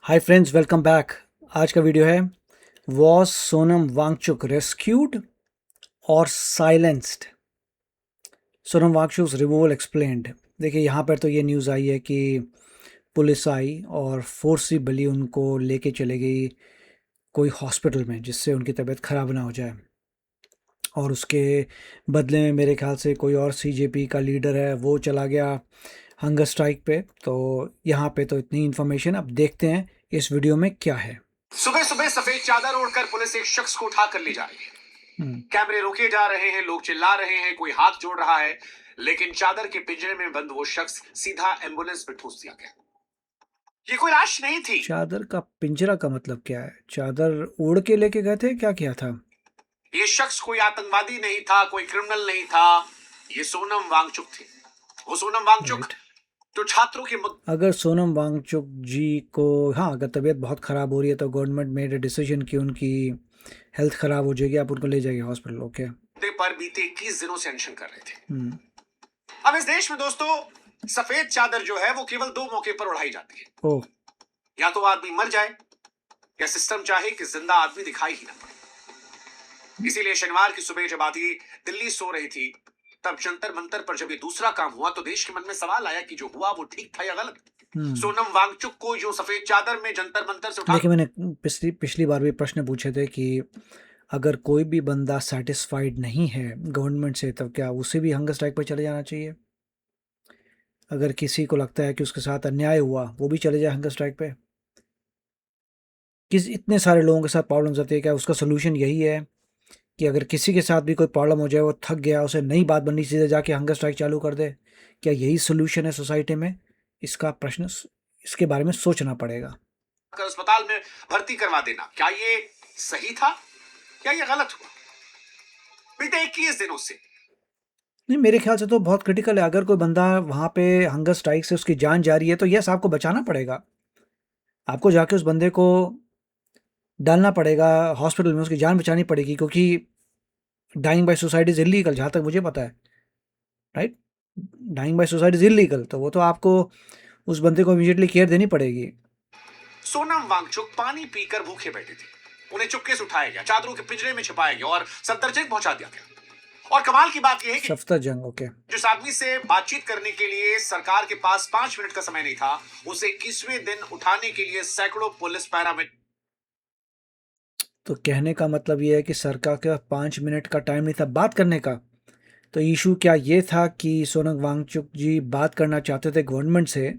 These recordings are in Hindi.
Hi friends, welcome back. आज का वीडियो है वॉज सोनम वांगचुक रेस्क्यूड और silenced. Sonam Wangchuk removal explained. देखिए यहाँ पर तो ये न्यूज़ आई है कि पुलिस आई और फोर्सिबली उनको लेके चले गई कोई हॉस्पिटल में, जिससे उनकी तबीयत ख़राब ना हो जाए। और उसके बदले में मेरे ख्याल से कोई और सीजेपी का लीडर है वो चला गया हंगर स्ट्राइक पे। तो यहाँ पे तो इतनी इन्फॉर्मेशन, अब देखते हैं इस वीडियो में क्या है। सुबह सुबह सफेद चादर ओढ़कर पुलिस एक शख्स को उठा कर ले जा रही है। कैमरे रोके जा रहे हैं, लोग चिल्ला रहे हैं, कोई हाथ जोड़ रहा है, लेकिन चादर के पिंजरे में बंद वो शख्स सीधा एम्बुलेंस में ठूस दिया गया। ये कोई लाश नहीं थी। चादर का पिंजरा का मतलब क्या है? चादर ओढ़ के लेके गए थे, क्या किया था? ये शख्स कोई आतंकवादी नहीं था, कोई क्रिमिनल नहीं था, ये सोनम वांगचुक थी। वो सोनम वांगचुक राइट। जो छात्रों की अगर सोनम वांगचुक जी को, हाँ, अगर तबीयत बहुत ख़राब हो रही है तो गवर्नमेंट मेड अ डिसीजन कि उनकी हेल्थ ख़राब हो जाएगी, आप उनको ले जाइए हॉस्पिटल। ओके। मुद्दे पर बीते 21 दिनों से अनशन कर रहे थे। अब इस देश में दोस्तों सफेद चादर जो है वो केवल दो मौके पर उड़ाई जाती है। ओह। या तो आदमी मर जाए या सिस्टम चाहे कि जिंदा आदमी दिखाई ही ना पड़े। इसीलिए शनिवार की सुबह जब आधी दिल्ली सो रही थी, तब जंतर मंतर पर जब ये दूसरा काम हुआ तो देश के मन में सवाल आया कि जो हुआ वो ठीक था या गलत। सोनम वांगचुक को जो सफेद चादर में जंतर मंतर से उठा, देखिए, मैंने पिछली बार भी प्रश्न पूछे थे कि अगर कोई भी बंदा सेटिस्फाइड नहीं है गवर्नमेंट से, तब क्या उसे भी हंगर स्ट्राइक पर चले जाना चाहिए? अगर किसी को लगता है कि उसके साथ अन्याय हुआ, वो भी चले जाए हंगर स्ट्राइक पे। इतने सारे लोगों के साथ प्रॉब्लम्स आती है, क्या उसका सोल्यूशन यही है कि अगर किसी के साथ भी कोई प्रॉब्लम हो जाए, वो थक गया, उसे नई बात बननी, सीधे जाके हंगर स्ट्राइक चालू कर दे? क्या यही सोल्यूशन है सोसाइटी में? इसका प्रश्न, इसके बारे में सोचना पड़ेगा। अस्पताल में भर्ती करवा देना, क्या ये सही था या ये गलत हुआ? बीते 21 दिनों से नहीं, मेरे ख्याल से तो बहुत क्रिटिकल है। अगर कोई बंदा वहाँ पे हंगर स्ट्राइक से उसकी जान जा रही है तो यस, आपको बचाना पड़ेगा। आपको जाके उस बंदे को डालना पड़ेगा हॉस्पिटल में, उसकी जान बचानी पड़ेगी, क्योंकि dying by suicide is illegal, जहाँ तक मुझे पता है। Right. Dying by suicide is illegal, तो वो तो आपको उस बंदे को इमीडिएटली केयर देनी पड़ेगी। सोनम वांगचुक पानी पीकर भूखे बैठे थे। उन्हें चुपके से उठाया गया, चादरों के पिंजरे में छिपाया गया और सफदरजंग पहुंचा दिया गया। और कमाल की बात यह है कि सफदरजंग, ओके। जिस आदमी से बातचीत करने के लिए सरकार के पास 5 मिनट का समय नहीं था, उसे 21वें दिन उठाने के लिए सैकड़ों पुलिस पैरामिलिट्री। तो कहने का मतलब ये है कि सरकार के पास 5 मिनट का टाइम नहीं था बात करने का। तो इशू क्या ये था कि सोनम वांगचुक जी बात करना चाहते थे गवर्नमेंट से,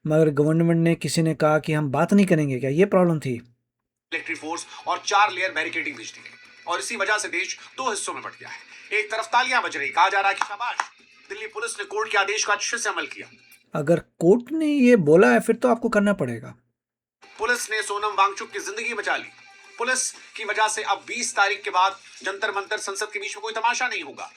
मगर गवर्नमेंट ने, किसी ने कहा कि हम बात नहीं करेंगे? क्या ये प्रॉब्लम थी? फोर्स और 4 लेयर बैरिकेडिंग भेज दी गई और इसी वजह से देश 2 हिस्सों में बट गया है। एक तरफ तालियां बज रही, कहा जा रहा है कि शाबाश, दिल्ली पुलिस ने कोर्ट के आदेश का अच्छे से अमल किया। अगर कोर्ट ने ये बोला है फिर तो आपको करना पड़ेगा। पुलिस ने सोनम वांगचुक की जिंदगी बचा ली। पुलिस की वजह से अब 20 तारीख के बाद जंतर मंतर संसद के बीच में कोई तमाशा नहीं होगा।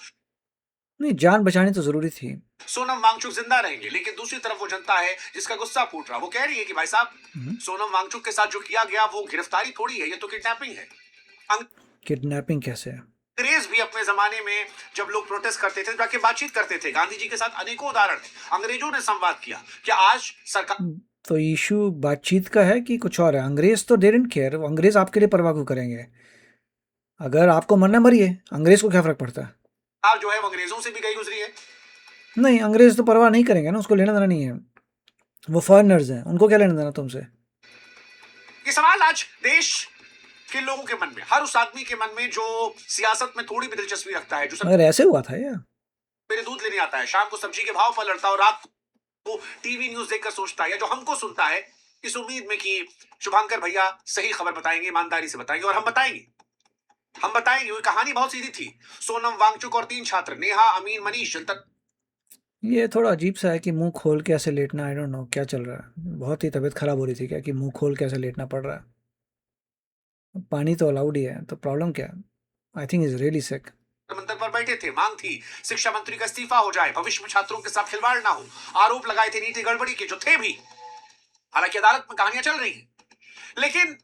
नहीं, जान बचानी तो जरूरी थी। सोनम वांगचुक जिंदा रहेंगे, लेकिन दूसरी तरफ वो जनता है जिसका गुस्सा फूट रहा। वो कह रही है कि भाई साहब, सोनम वांगचुक के साथ जो किया गया वो गिरफ्तारी थोड़ी है, ये तो किडनैपिंग है। किडनैपिंग कैसे है? अंग्रेज भी अपने जमाने में जब लोग प्रोटेस्ट करते थे, जाके बातचीत करते थे। गांधी जी के साथ अनेकों उदाहरण अंग्रेजों ने संवाद किया। क्या आज सरकार, तो इशू बातचीत का है कि कुछ और है? अंग्रेज तो दे डिडंट केयर, अंग्रेज आपके लिए परवाह क्यों करेंगे? अगर आपको मरना मरिए, अंग्रेज को क्या फर्क पड़ता है? जो है वो अंग्रेजों से भी गई गुजरी है। नहीं, अंग्रेज तो परवाह नहीं करेंगे ना, उसको लेना देना नहीं है। वो फॉरेनर्स हैं, उनको क्या लेना देना तुमसे? ये सवाल आज देश के लोगों के मन में, हर उस आदमी के मन में जो सियासत में थोड़ी भी दिलचस्पी रखता है, जो मगर ऐसे हुआ था यार। मेरे दूध लेने आता है, शाम को सब्जी के भाव पर लड़ता है और रात को टीवी न्यूज देखकर सोचता है, या जो हमको सुनता है इस उम्मीद में कि शुभांकर भैया सही खबर बताएंगे, ईमानदारी से बताएंगे। और हम बताएंगे वो कहानी बहुत सीधी थी। सोनम वांगचुक और 3 छात्र, नेहा, अमीन, मनीष, जंतर। ये थोड़ा अजीब सा है कि मुंह खोल के ऐसे लेटना। आई डोंट नो क्या चल रहा है। बहुत ही तबीयत खराब हो रही थी क्या कि मुंह खोल के ऐसे लेटना पड़ रहा है? पानी तो अलाउड ही है, तो प्रॉब्लम क्या है? आई थिंक इज रियली सिक। मंदिर पर बैठे थे, मांग थी शिक्षा मंत्री का इस्तीफा हो जाए, भविष्य में छात्रों के साथ खिलवाड़ ना हो। आरोप लगाए थे नीति गड़बड़ी के, जो थे भी। हालांकि अदालत में कहानियां चल रही हैं, लेकिन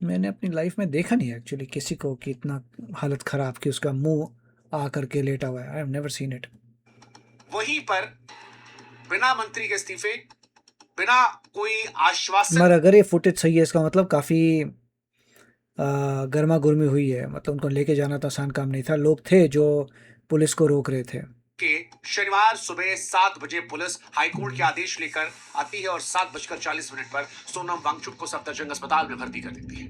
मैंने अपनी लाइफ में देखा नहीं एक्चुअली किसी को कि इतना हालत ख़राब कि उसका मुंह आ करके लेटा हुआ है। I have never seen it. वहीं पर बिना मंत्री के इस्तीफे, बिना कोई आश्वासन मगर अगर ये फुटेज सही है इसका मतलब काफ़ी गर्मा गुरमी हुई है, मतलब उनको लेके जाना तो आसान काम नहीं था, लोग थे जो पुलिस को रोक रहे थे। के शनिवार सुबह 7 बजे पुलिस हाईकोर्ट के आदेश लेकर आती है और 7:40 पर सोनम वांगचुक को सफदरजंग अस्पताल में भर्ती कर देती है।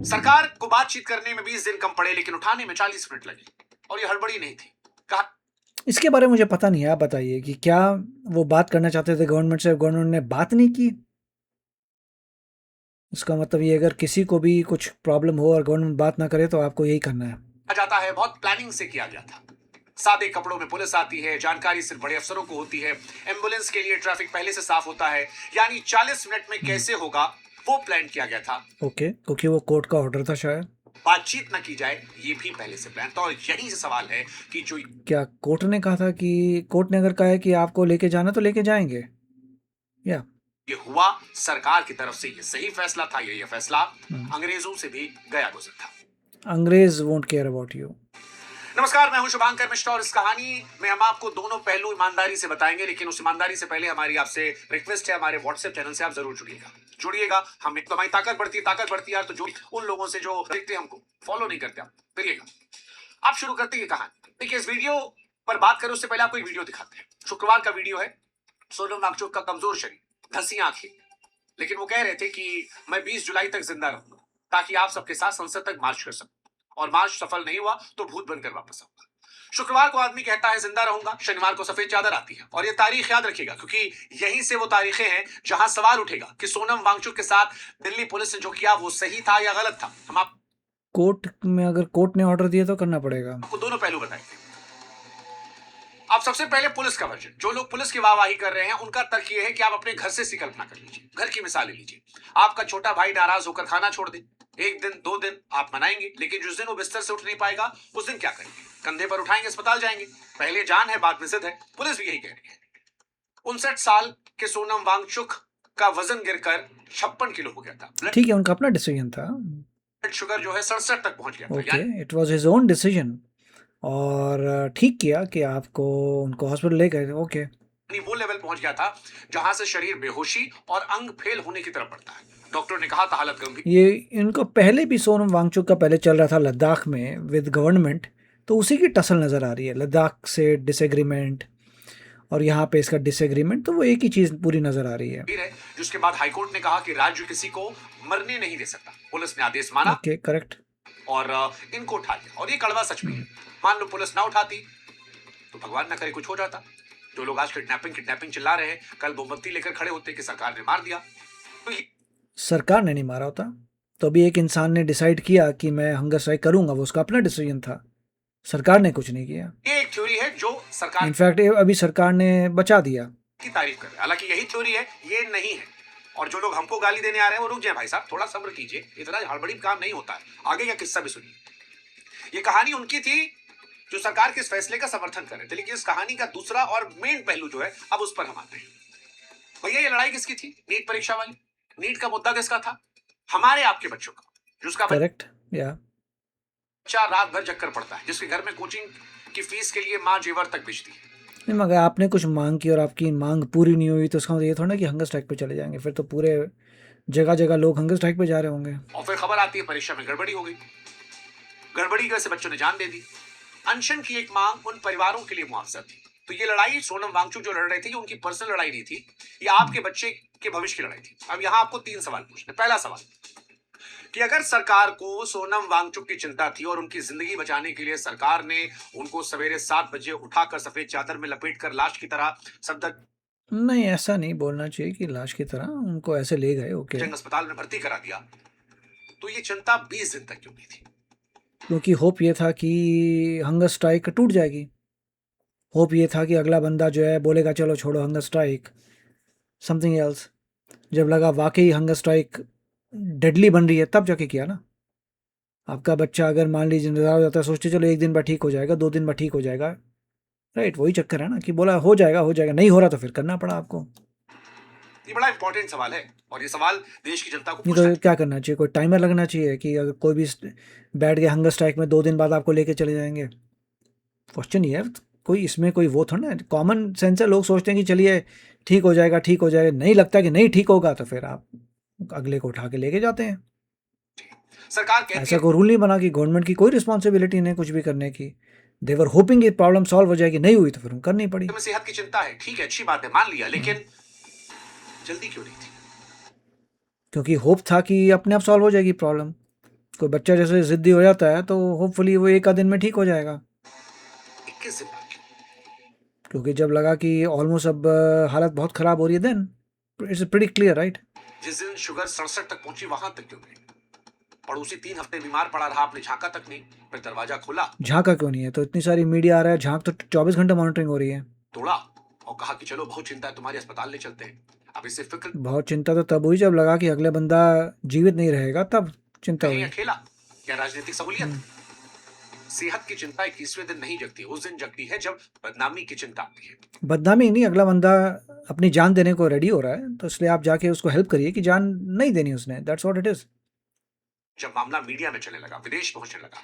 सरकार को बातचीत करने में 20 दिन कम पड़े, लेकिन उठाने में 40 मिनट लगे और ये हड़बड़ी नहीं थी। कहा इसके बारे में मुझे पता नहीं है, आप बताइए कि क्या वो बात करना चाहते थे गवर्नमेंट से, गवर्नमेंट ने बात नहीं की? इसका मतलब ये अगर किसी को भी कुछ प्रॉब्लम हो और गवर्नमेंट बात ना करे तो आपको यही करना है। जाता है बहुत प्लानिंग से किया गया था। सादे कपड़ों में पुलिस आती है, जानकारी सिर्फ बड़े अफसरों को होती है, एम्बुलेंस के लिए ट्रैफिक पहले से साफ होता है, यानी 40 मिनट में कैसे होगा वो प्लान किया गया था। ओके, क्योंकि वो कोर्ट का ऑर्डर था शायद। बातचीत न की जाए ये भी पहले से प्लान था। और यही से सवाल है कि जो क्या कोर्ट ने कहा था कि कोर्ट ने अगर कहा है कि आपको लेके जाना तो लेके जाएंगे, या ये हुआ सरकार की तरफ से ये सही फैसला था, ये फैसला अंग्रेजों से भी गया गुजर था। अंग्रेज वोंट केयर अबाउट यू। नमस्कार, मैं हूं शुभांकर मिश्रा और इस कहानी में हम आपको दोनों पहलू ईमानदारी से बताएंगे, लेकिन उस ईमानदारी से पहले हमारी आपसे रिक्वेस्ट है, हमारे व्हाट्सएप चैनल से आप जरूर जुड़िएगा। हम एक तो हमारी ताकत बढ़ती यार, तो जो उन लोगों से जो देखते हैं हमको फॉलो नहीं करते, आप करिएगा। आप शुरू करते हैं कहानी। देखिए, इस वीडियो पर बात करें उससे पहले आपको एक वीडियो दिखाते हैं। शुक्रवार का वीडियो है, सोनम वांगचुक का कमजोर शरीर, धंसी आंखें, लेकिन वो कह रहे थे कि मैं 20 जुलाई तक जिंदा रहूंगा ताकि आप सबके साथ संसद तक मार्च कर सकूं, और मार्च सफल नहीं हुआ तो भूत बनकर वापस आऊंगा। शुक्रवार को आदमी कहता है जिंदा रहूंगा, शनिवार को सफेद चादर आती है। और ये तारीख याद रखिएगा, क्योंकि यहीं से वो तारीखें हैं जहां सवाल उठेगा कि सोनम वांगचुक के साथ दिल्ली पुलिस ने जो किया वो सही था या गलत था। हम कोर्ट में अगर कोर्ट ने ऑर्डर दिया तो करना पड़ेगा। आपको दोनों पहलू बताएंगे। अब सबसे पहले पुलिस का वर्जन। जो लोग पुलिस की वाहवाही कर रहे हैं उनका तर्क यह है कि आप अपने घर से कल्पना कर लीजिए, घर की मिसाल ले लीजिए। आपका छोटा भाई नाराज होकर खाना छोड़ दे, 1 दिन 2 दिन आप मनाएंगे, लेकिन जिस दिन वो बिस्तर से उठ नहीं पाएगा उस दिन क्या करेंगे? कंधे पर उठाएंगे, अस्पताल जाएंगे। पहले जान है, बाद में जिद है। पुलिस भी यही कह रही है। 59 साल के सोनम वांगचुक का वजन गिरकर 56 किलो हो गया था। ठीक है, उनका अपना डिसीजन था। ब्लड शुगर जो है 67 तक पहुंच गया था। Okay, it was his own decision, और ठीक किया कि आपको उनको हॉस्पिटल ले गए। ओके, वो लेवल पहुंच गया था जहां से शरीर बेहोशी और अंग फेल होने की तरफ बढ़ता है। डॉक्टर ने कहा था हालत गंभीर। ये इनको पहले भी सोनम वांगचुक का पहले चल रहा था लद्दाख में विद गवर्नमेंट, तो उसी की टसल नज़र आ रही है। लद्दाख से डिसएग्रीमेंट और यहाँ पे इसका डिसएग्रीमेंट, तो वो एक ही चीज़ पूरी नज़र आ रही है। जिसके बाद हाईकोर्ट ने कहा कि राज्य किसी को मरने नहीं दे सकता। पुलिस ने आदेश माना। Okay, correct. और इनको उठा लिया, और ये कड़वा सच भी है। मान लो पुलिस ना उठाती तो भगवान ना करे कुछ हो जाता। जो लोग आज किडनैपिंग चिल्ला रहे हैं, कल मोमबत्ती लेकर खड़े होते कि सरकार ने मार दिया। तो सरकार ने नहीं मारा होता, तो अभी एक इंसान ने डिसाइड किया कि मैं हंगर स्ट्राइक करूंगा, वो उसका अपना डिसीजन था। सरकार ने कुछ नहीं किया। ये एक थ्योरी है जो सरकार इनफैक्ट अभी सरकार ने बचा दिया की तारीफ कर रहे हैं। हालांकि यही थ्योरी है, ये नहीं है। और जो लोग हमको गाली देने आ रहे हैं वो रुक जाए भाई साहब, थोड़ा सब्र कीजिए, इतना हड़बड़ी काम नहीं होता है। आगे का किस्सा भी सुनिए। ये कहानी उनकी थी जो सरकार के इस फैसले का समर्थन कर रहे थे, लेकिन इस कहानी का दूसरा और मेन पहलू जो है, अब उस पर हम आते हैं। भैया, ये लड़ाई किसकी थी? नीट परीक्षा वाली। नीट का मुद्दा किसका था? हमारे आपके बच्चों का, जिसका करेक्ट, या बच्चा रात भर जगकर पढ़ता है, जिसके घर में कोचिंग की फीस के लिए माँ जेवर तक बेचती है। नहीं, मगर आपने कुछ मांग की और आपकी मांग पूरी नहीं हुई तो उसका मतलब ये थोड़ा ना कि हंगर स्ट्राइक पे चले जाएंगे। फिर तो पूरे जगह जगह लोग हंगर स्ट्राइक पे जा रहे होंगे। और फिर खबर आती है परीक्षा में गड़बड़ी हो गई। गड़बड़ी की वजह से बच्चों ने जान दे दी। अनशन की एक मांग उन परिवारों के लिए मुआवजा थी। तो ये लड़ाई सोनम वांगचुक जो लड़ रहे थे, ये उनकी पर्सनल लड़ाई नहीं थी, ये आपके बच्चे के भविष्य की लड़ाई थी। अब यहां आपको 3 सवाल पूछने। पहला सवाल कि अगर सरकार को सोनम वांगचुक की चिंता थी और उनकी जिंदगी बचाने के लिए सरकार ने उनको सवेरे 7 बजे उठाकर सफेद चादर में लपेटकर लाश की तरह सफदरजंग नहीं, ऐसा नहीं बोलना चाहिए कि लाश की तरह उनको ऐसे ले गए। ओके, अस्पताल में भर्ती करा दिया, तो ये चिंता 20 दिन तक क्यों नहीं थी? क्योंकि होप ये था कि हंगर स्ट्राइक टूट जाएगी। होप ये था कि अगला बंदा जो है बोलेगा चलो छोड़ो हंगर स्ट्राइक, समथिंग एल्स। जब लगा वाकई हंगर स्ट्राइक डेडली बन रही है, तब जाके किया ना। आपका बच्चा अगर मान लीजिए निराश हो जाता है, सोचते चलो 1 दिन बाद ठीक हो जाएगा, 2 दिन बाद ठीक हो जाएगा, राइट? वही चक्कर है ना कि बोला हो जाएगा, नहीं हो रहा तो फिर करना पड़ा आपको। ये बड़ा इंपॉर्टेंट सवाल है, और ये सवाल देश की जनता को नहीं तो क्या करना चाहिए? कोई टाइमर लगना चाहिए कि अगर कोई भी बैठ गया हंगर स्ट्राइक में, 2 दिन बाद आपको लेके चले जाएंगे। क्वेश्चन ये है, कोई इसमें कोई वो थोड़ा ना, कॉमन सेंस है, लोग सोचते हैं कि चलिए ठीक हो जाएगा, ठीक हो जाएगा, नहीं लगता कि नहीं ठीक होगा तो फिर आप अगले को उठा के लेके जाते हैं। सरकार कहती ऐसा है कोई रूल नहीं बना कि गवर्नमेंट की कोई रिस्पॉन्सिबिलिटी नहीं कुछ भी करने की। देवर होपिंग कि प्रॉब्लम सॉल्व हो जाएगी, नहीं हुई तो फिर करनी पड़ी। तुम्हें सेहत की चिंता है, ठीक है, अच्छी बात है, मान लिया, लेकिन जल्दी क्यों नहीं थी? क्योंकि होप था कि अपने आप सॉल्व हो जाएगी प्रॉब्लम। कोई बच्चा जैसे जिद्दी हो जाता है तो होपफुली वो एक आध दिन में ठीक हो जाएगा। 21 दिन बाद क्यों? क्योंकि जब लगा कि ऑलमोस्ट अब हालत बहुत ख़राब हो रही है, then it's pretty clear, right. जिस दिन शुगर 67 तक पहुंची वहां तक क्यों गई? पड़ोसी 3 हफ्ते बीमार पड़ा रहा, आपने झांका तक नहीं, फिर दरवाजा खोला, झांका क्यों नहीं है? तो इतनी सारी मीडिया आ रहा है, झांक तो 24 घंटे मॉनिटरिंग हो रही है। तोड़ा और कहा कि चलो बहुत चिंता है तुम्हारी, अस्पताल ले चलते हैं। अब इससे फिक्र बहुत चिंता तो तब हुई जब लगा कि अगले बंदा जीवित नहीं रहेगा, तब चिंता कहीं हुई। अकेला, क्या राजनीतिक सहूलियत? सेहत की चिंता 21वें दिन नहीं जगती, उस दिन जगती है जब बदनामी की चिंता आती है। बदनामी नहीं, अगला बंदा अपनी जान देने को रेडी हो रहा है, तो इसलिए आप जाके उसको हेल्प करिए कि जान नहीं देनी उसने, दैट्स व्हाट इट इज़। जब मामला मीडिया में चलने लगा, विदेश पहुंचने लगा,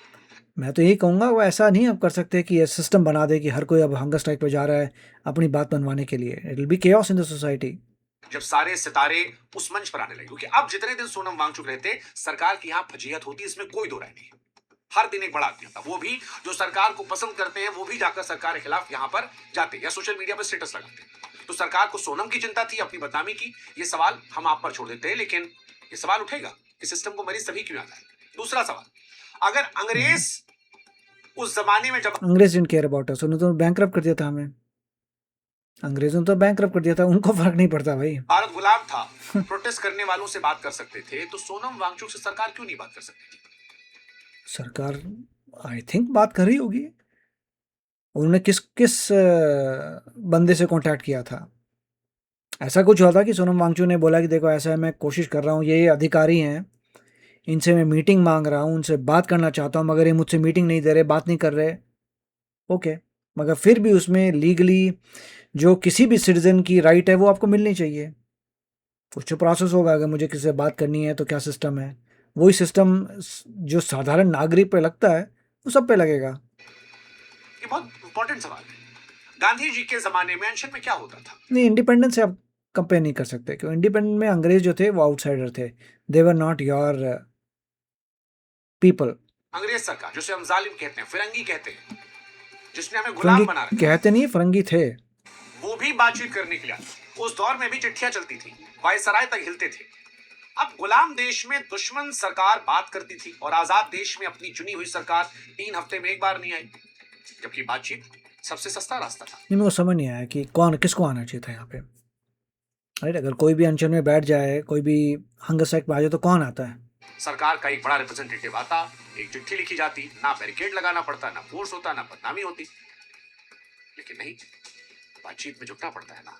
मैं तो यही कहूँगा, वो ऐसा नहीं अब कर सकते कि ये सिस्टम बना दे कि हर कोई अब हंगर स्ट्राइक पे जा रहा है अपनी बात मनवाने के लिए। It will be chaos in the society. जब सारे सितारे उस मंच पर आने लगे, क्योंकि अब जितने दिन सोनम वांगचुक रहते, सरकार की यहाँ फजीहत होती, इसमें कोई दो राय नहीं। हर दिन एक बड़ा आदमी आता, वो भी जो सरकार को पसंद करते हैं, वो भी जाकर सरकार के खिलाफ यहाँ पर जाते या सोशल मीडिया पर स्टेटस लगाते। तो सरकार को सोनम की चिंता थी, अपनी बदनामी की। ये सवाल हम आप पर छोड़ देते हैं, लेकिन ये सवाल उठेगा कि सिस्टम को मरीज सभी क्यों आता है? दूसरा सवाल, अगर अंग्रेज उस जमाने में, जब अंग्रेज डिडंट केयर अबाउट अस, उन्होंने तो बैंकरप्ट कर दिया था हमें। अंग्रेजों ने तो बैंकरप्ट कर दिया था, उनको फर्क नहीं पड़ता भाई। भारत गुलाम था, प्रोटेस्ट करने वालों से बात कर सकते थे, तो सोनम वांगचुक से सरकार क्यों नहीं बात कर सकती थी? सरकार आई थिंक बात कर रही होगी। उन्होंने किस किस बंदे से कांटेक्ट किया था? ऐसा कुछ हुआ था कि सोनम वांगचुक ने बोला कि देखो ऐसा है, मैं कोशिश कर रहा हूँ, ये अधिकारी हैं, इनसे मैं मीटिंग मांग रहा हूँ, उनसे बात करना चाहता हूँ, मगर ये मुझसे मीटिंग नहीं दे रहे, बात नहीं कर रहे। ओके, मगर फिर भी उसमें लीगली जो किसी भी सिटीजन की राइट है वो आपको मिलनी चाहिए। कुछ तो प्रोसेस होगा, अगर मुझे किसी से बात करनी है तो क्या सिस्टम है? वही सिस्टम जो साधारण नागरिक पे लगता है वो सब पे लगेगा। ये बहुत इंपॉर्टेंट सवाल है। गांधी जी के जमाने में अनशन में क्या होता था? नहीं, इंडिपेंडेंस से आप कंपेयर नहीं कर सकते, क्योंकि इंडिपेंडेंट में अंग्रेज जो थे वो आउटसाइडर थे, दे वर नॉट योर पीपल। अंग्रेज सरकार, जिसे हम जालिम कहते हैं, फिरंगी कहते हैं, जिसने हमें गुलाम बना रखा, कहते नहीं, फरंगी थे। वो भी बातचीत करने के लिए आते। उस दौर में भी चिट्ठियां चलती थी, वायसराय तक हिलते थे। अब गुलाम देश में दुश्मन सरकार बात करती थी, और आजाद देश में अपनी चुनी हुई सरकार 3 हफ्ते में एक बार नहीं आई, जबकि बातचीत सबसे सस्ता रास्ता था। नहीं, मेरे को समझ नहीं आया कि कौन किसको आना चाहिए था यहाँ पे, राइट? अगर कोई भी अनशन में बैठ जाए, कोई भी हंगर स्ट्राइक पे आ जाए, तो कौन आता है? सरकार का एक बड़ा रिप्रेजेंटेटिव आता, एक चिट्ठी लिखी जाती, ना बैरिकेड लगाना पड़ता, ना फोर्स होता, ना बदनामी होती। लेकिन नहीं, बातचीत में जुटना पड़ता है ना,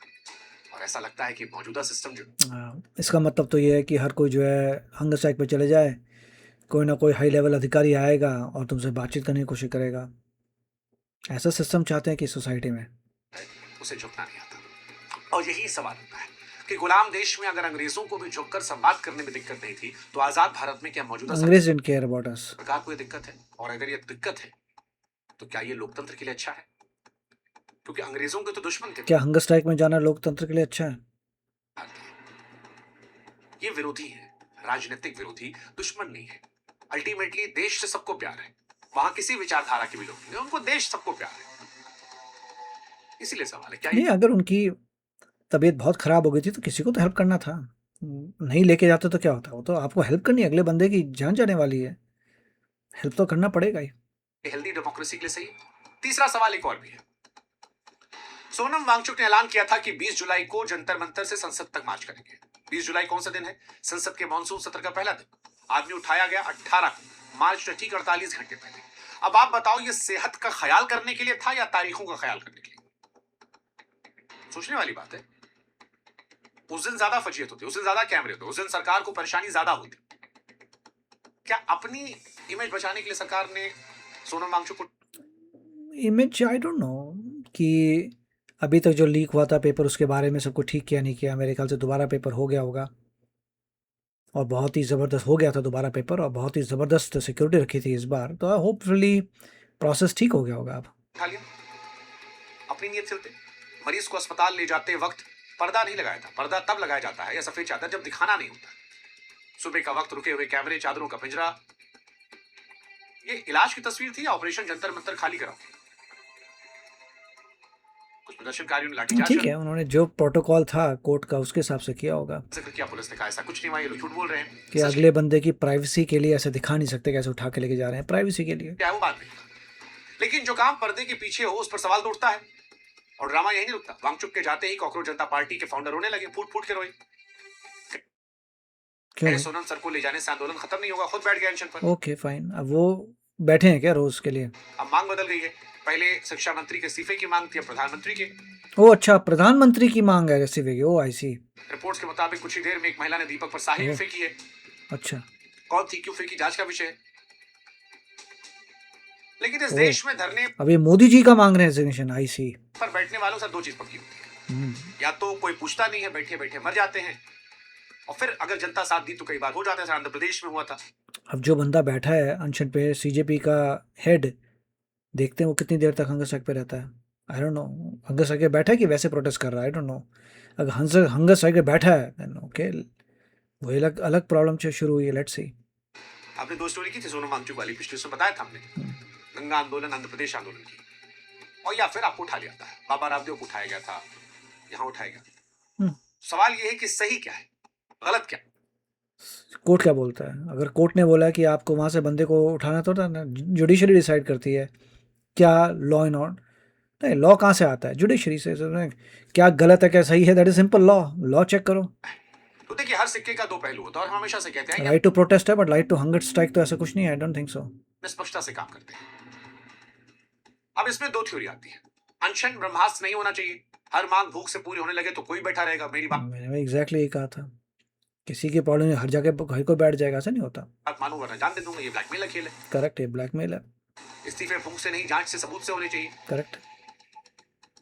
और ऐसा लगता है कि मौजूदा सिस्टम जो, इसका मतलब तो ये है कि हर कोई जो है हंगर स्ट्राइक पे चले जाए, कोई ना कोई हाई लेवल अधिकारी आएगा और तुमसे बातचीत करने की कोशिश करेगा। ऐसा सिस्टम चाहते हैं कि सोसाइटी में। उसे झुकना नहीं आता। और यही सवाल होता है कि गुलाम देश में अगर अंग्रेजों को भी झुककर संवाद करने में दिक्कत नहीं थी, तो आजाद भारत में क्या मौजूदा अंग्रेज डिडंट केयर अबाउट अस। सरकार को ये दिक्कत है? और अगर ये दिक्कत है, तो क्या ये लोकतंत्र के लिए अच्छा है? क्योंकि अंग्रेजों के तो दुश्मन थे। क्या हंगर स्ट्राइक में जाना लोकतंत्र के लिए अच्छा है? ये विरोधी है, राजनीतिक विरोधी, दुश्मन नहीं है। अल्टीमेटली देश से सबको प्यार है, वहां किसी विचारधारा के भी लोग नहीं, उनको देश सबको प्यार है। इसीलिए सवाल है, क्या नहीं, अगर उनकी तबीयत बहुत ख़राब हो गई थी तो किसी को तो हेल्प करना था। नहीं लेके जाते तो क्या होता? वो तो आपको हेल्प करनी है, अगले बंदे की जान जाने वाली है, हेल्प तो करना पड़ेगा ही। हेल्दी डेमोक्रेसी के लिए सही है? तीसरा सवाल एक और भी है। सोनम वांगचुक ने ऐलान किया था कि 20 जुलाई को जंतर मंतर से संसद तक मार्च करेंगे। 20 जुलाई कौन सा दिन है? संसद के मानसून सत्र का पहला दिन। आदमी उठाया गया 18 को, मार्च ठीक 48 घंटे पहले। अब आप बताओ, ये सेहत का ख्याल करने के लिए था या तारीखों का ख्याल करने के लिए? सोचने वाली बात है। उस दिन ज्यादा फजीयत होती, उस दिन ज्यादा कैमरे होते, उस दिन सरकार को परेशानी ज्यादा होती। क्या अपनी इमेज बचाने के लिए सरकार ने सोनम वांगचुक को, इमेज आई डोंट नो कि अभी तक जो लीक हुआ था पेपर, उसके बारे में सबको ठीक किया नहीं किया। मेरे ख्याल से दोबारा पेपर हो गया होगा, और बहुत ही ज़बरदस्त हो गया था दोबारा पेपर, और बहुत ही ज़बरदस्त सिक्योरिटी रखी थी इस बार, तो होपफुली प्रोसेस ठीक हो गया होगा अब। उठा लिया? अपनी नीयत से थे। मरीज को अस्पताल ले जाते वक्त पर्दा नहीं लगाया था। पर्दा तब लगाया जाता है या सफेद चादर जब दिखाना नहीं होता। सुबह का वक्त, रुके हुए कैमरे, चादरों का पिंजरा। ये इलाज की तस्वीर थी या ऑपरेशन जंतर मंतर खाली कराओ? कुछ प्रदर्शनकारियों ने लाठीचार्ज ठीक है, उन्होंने जो प्रोटोकॉल था कोर्ट का उसके हिसाब से किया होगा जिक्र किया। पुलिस ने कहा ऐसा कुछ नहीं हुआ, ये लोग झूठ बोल रहे हैं। कि सच अगले बंदे की प्राइवेसी के लिए ऐसे दिखा नहीं सकते, कैसे उठा के लेके जा रहे हैं प्राइवेसी के लिए। क्या है वो बात नहीं, लेकिन जो काम पर्दे के पीछे हो उस पर सवाल तो उठता है। और ड्रामा यही नहीं रुकता। वांगचुक के जाते ही कॉकरोच जनता पार्टी के फाउंडर रोने लगे, फूट फूट के रोए। क्यों? सोनम सर को ले जाने से आंदोलन खत्म नहीं होगा, खुद बैठ गए अनशन पर। ओके फाइन, अब वो बैठे हैं क्या रोज के लिए? अब मांग बदल गई है। पहले शिक्षा मंत्री के इस्तीफे की मांग थी, अब प्रधानमंत्री के। ओ अच्छा, प्रधानमंत्री की मांग है इस्तीफे की। ओ आई सी। रिपोर्ट्स के मुताबिक कुछ ही देर में एक महिला ने दीपक पर साही भी ओह। फेंकी है। अच्छा। कौन थी, क्यों फेंकी, जांच का विषय है। लेकिन इस ओह। देश में धरने अब ये मोदी जी का मांग रहे हैं रेजिग्नेशन, आई सी। पर बैठने वालों से दो चीज पक्की होती है। या तो कोई पूछता नहीं है, बैठे बैठे मर जाते हैं, और फिर अगर जनता साथ दी तो कई बार हो जाता है, जैसे आंध्र प्रदेश में हुआ था। अब जो बंदा बैठा है अनशन पे, सीजेपी का हेड, देखते हैं वो कितनी देर तक हंगर स्ट्राइक पे रहता है। I don't know, hunger strike पे बैठा है कि वैसे प्रोटेस्ट कर रहा है, आई डोंट नो। अगर हंगर स्ट्राइक पे बैठा है देन ओके, वही अलग अलग प्रॉब्लम शुरू हुई है, लेट्स सी। आपने दो स्टोरी की थी सोनम वांगचुक वाली, पिछले उसमें बताया था हमने, गंगा आंदोलन, आंध्र प्रदेश आंदोलन की। और या फिर आपको उठा लिया था, बाबा रामदेव को उठाया गया था, यहाँ उठाया गया। सवाल ये है कि सही क्या है, गलत क्या? कोर्ट क्या बोलता है? अगर कोर्ट ने बोला कि आपको वहाँ से बंदे को उठाना तो था ना, जुडिशरी डिसाइड करती है क्या लॉ एंड ऑर्डर। नहीं, लॉ कहाँ से आता है? जुडिशरी से। क्या गलत है क्या सही है, that is simple law. Law check करो। तो देखिए, हर सिक्के का दो पहलू होता है और हम हमेशा से कहते हैं राइट टू प्रोटेस्ट है, but right to hunger strike तो ऐसा कुछ नहीं है, आई डोंट थिंक सो। निष्पक्षता से काम करते हैं। अब इसमें दो थ्योरी आती है। अनशन ब्रह्मास्त्र नहीं होना चाहिए, हर मांग भूख से पूरी होने लगे तो कोई बैठा रहेगा। मेरी मैंने एग्जैक्टली यही कहा था, किसी की प्रॉब्लम हर जगह घर को बैठ जाएगा, ऐसा नहीं होता। बात मानूं वरना जान दे दूंगा, ये ब्लैकमेल का खेल है। करेक्ट है, ब्लैकमेल है। इस्तीफे भूख से नहीं, जांच से, सबूत से होने चाहिए। करेक्ट।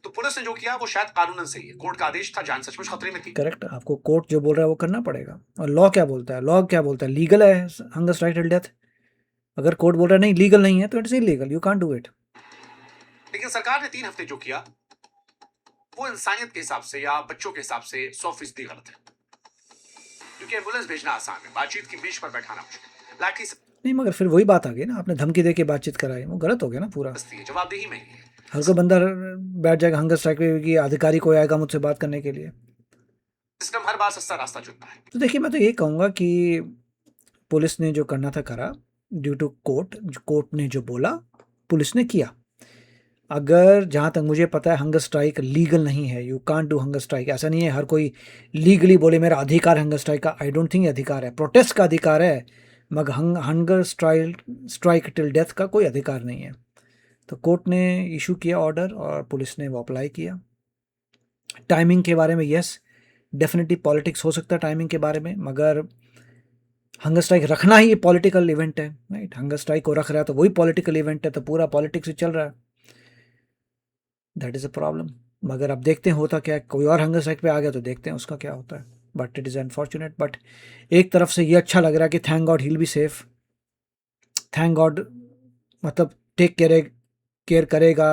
तो पुलिस ने जो किया वो शायद कानूनन सही है। कोर्ट का आदेश था, जान सचमुच खतरे में थी। करेक्ट, आपको कोर्ट जो बोल रहा है वो करना पड़ेगा। और लॉ क्या बोलता है? लॉ क्या बोलता है? लीगल है हंगर स्ट्राइक टिल डेथ। अगर कोर्ट बोल रहा है नहीं लीगल नहीं है तो it's illegal, you can't do it. लेकिन सरकार ने 3 हफ्ते जो किया वो इंसानियत के हिसाब से या बच्चों के हिसाब से 100% गलत है। क्योंकि एम्बुलेंस भेजना आसान है, बातचीत की मेज पर बैठाना मुश्किल। लाठी से नहीं, मगर फिर वही बात आ गई ना, आपने धमकी दे के बातचीत कराई, वो गलत हो गया ना पूरा। बस्ती है, जवाबदेही में ही है। हर कोई बंदा बैठ जाएगा हंगर स्ट्राइक पे कि अधिकारी कोई आएगा मुझसे बात करने के लिए। सिस्टम हर बार सस्ता रास्ता चुनता है। तो देखिए, मैं तो ये कहूँगा कि पुलिस ने जो करना था करा, ड्यू टू कोर्ट। कोर्ट ने जो बोला पुलिस ने किया। अगर जहाँ तक मुझे पता है हंगर स्ट्राइक लीगल नहीं है, you can't do hunger strike. ऐसा नहीं है हर कोई लीगली बोले मेरा अधिकार हंगर स्ट्राइक का, आई डोंट थिंक अधिकार है। प्रोटेस्ट का अधिकार है, मगर हंगर स्ट्राइक टिल डेथ का कोई अधिकार नहीं है। तो कोर्ट ने इशू किया ऑर्डर और पुलिस ने वो अप्लाई किया। टाइमिंग के बारे में यस, डेफिनेटली पॉलिटिक्स हो सकता है टाइमिंग के बारे में, मगर हंगर स्ट्राइक रखना ही पॉलिटिकल इवेंट है, राइट? हंगर स्ट्राइक को रख रहा है तो वही पॉलिटिकल इवेंट है, तो पूरा पॉलिटिक्स ही चल रहा है। That is a problem. मगर अब देखते हैं होता क्या है, कोई और हंगर स्ट्राइक पे आ गया तो देखते हैं उसका क्या होता है। But it is unfortunate. But एक तरफ से ये अच्छा लग रहा है कि thank God he will be safe. Thank God, मतलब टेक केयर करेगा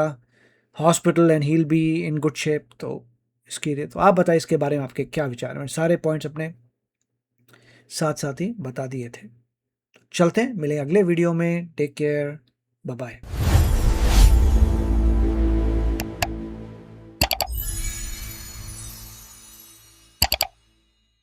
hospital and he will be in good shape. तो इसकी तो आप बताइए इसके बारे में आपके क्या विचार हैं? सारे पॉइंट्स अपने साथ साथ ही बता दिए थे। चलते हैं, मिलेंगे अगले वीडियो में। Take care, bye bye.